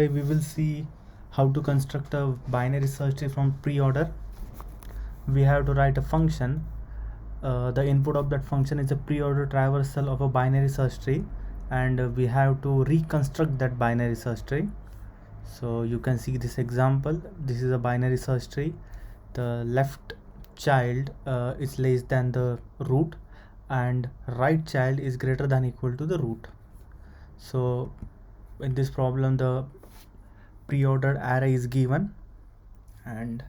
Today we will see how to construct a binary search tree from pre-order. We have to write a function. The input of that function is a pre-order traversal of a binary search tree, and we have to reconstruct that binary search tree. So you can see this example. This is a binary search tree. The left child is less than the root, and right child is greater than equal to the root. So in this problem, the pre-ordered array is given, and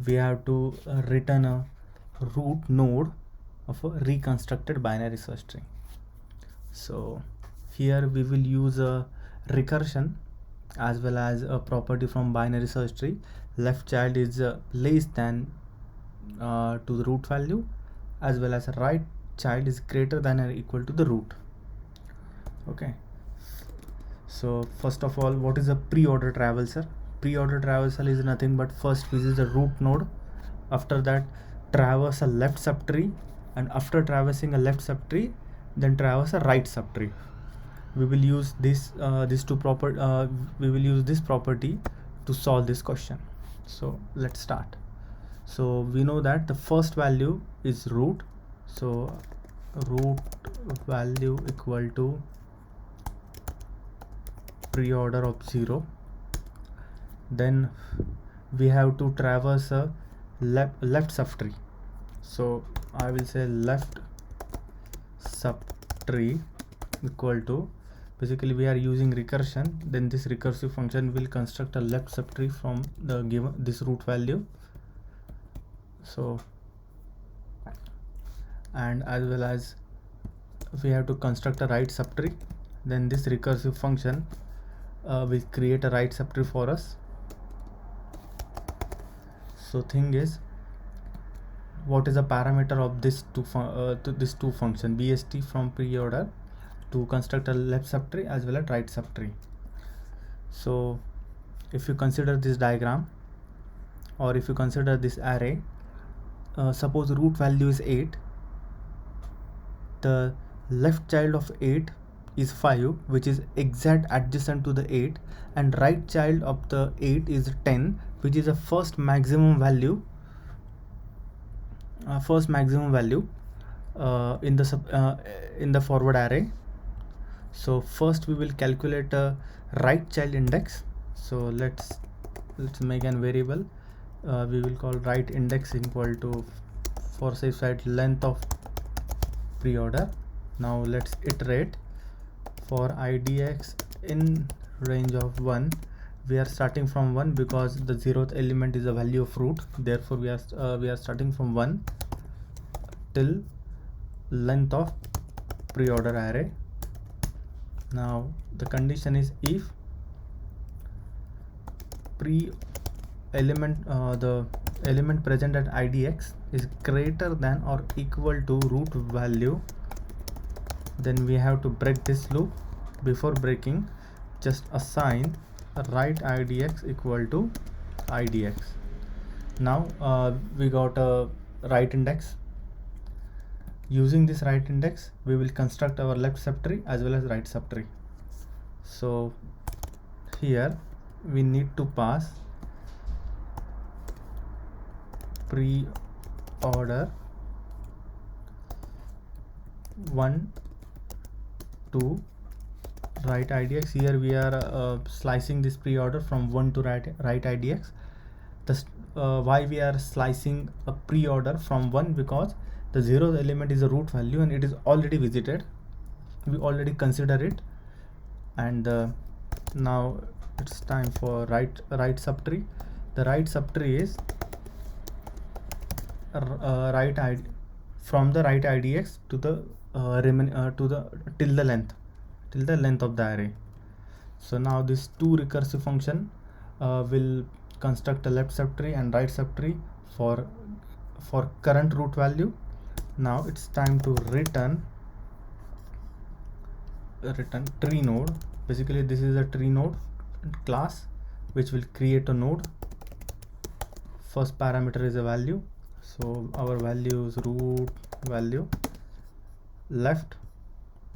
we have to return a root node of a reconstructed binary search tree. So here we will use a recursion as well as a property from binary search tree. Left child is less than to the root value, as well as right child is greater than or equal to the root. Okay, so first of all, what is a pre-order traversal? Pre-order traversal is nothing but first visits the root node, after that traverse a left subtree, and after traversing a left subtree, then traverse a right subtree. We will use this we will use this property to solve this question. So let's start. So we know that the first value is root, so root value equal to pre-order of 0. Then we have to traverse a left subtree, so I will say left subtree equal to, basically we are using recursion, then this recursive function will construct a left subtree from the given this root value. So, and as well as we have to construct a right subtree, then this recursive function will create a right subtree for us. So thing is, what is the parameter of this two function BST from pre-order to construct a left subtree as well as right subtree? So if you consider this diagram, or if you consider this array, suppose root value is 8, the left child of 8 is 5, which is exact adjacent to the 8, and right child of the 8 is 10, which is the first maximum value in the forward array. So first we will calculate a right child index. So let's make an variable. We will call right index equal to, for safe side, length of pre-order. Now let's iterate. For idx in range of 1, we are starting from 1 because the 0th element is the value of root. Therefore we are starting from 1 till length of pre-order array. Now the condition is if the element present at idx is greater than or equal to root value, then we have to break this loop. Before breaking, just assign right idx equal to idx. Now we got a right index. Using this right index, we will construct our left subtree as well as right subtree. So here we need to pass pre-order 1 to right idx. Here we are slicing this pre-order from 1 to right idx. Why we are slicing a pre-order from 1? Because the 0th element is a root value and it is already visited. We already consider it, and now it's time for right subtree. The right subtree is from the right idx to the till the length of the array. So now this two recursive function will construct a left subtree and right subtree for current root value. Now it's time to return tree node. Basically this is a tree node class which will create a node. First parameter is a value, so our value is root value. Left,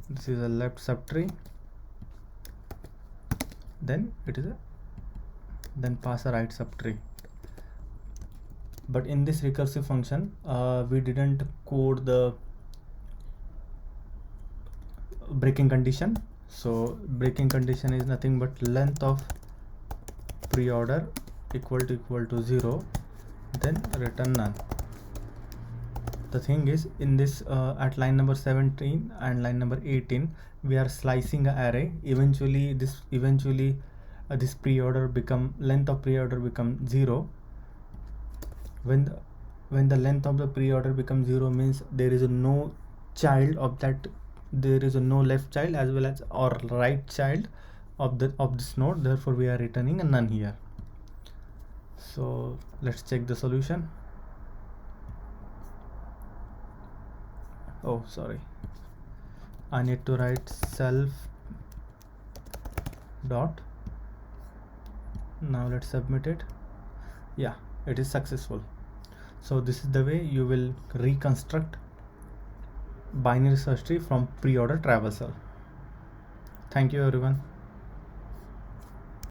this is a left subtree. then it is a then pass a right subtree. But in this recursive function we didn't code the breaking condition. So breaking condition is nothing but length of pre-order equal to 0, then return none. The thing is, in this at line number 17 and line number 18 we are slicing an array. Eventually this pre-order become length of pre-order become 0. When the length of the pre-order becomes 0 means there is no child of that, there is no left child as well as or right child of this node, therefore we are returning a none here. So let's check the solution. Oh sorry, I need to write self dot. Now let's submit it. Yeah, it is successful. So this is the way you will reconstruct binary search tree from pre-order traversal. Thank you everyone.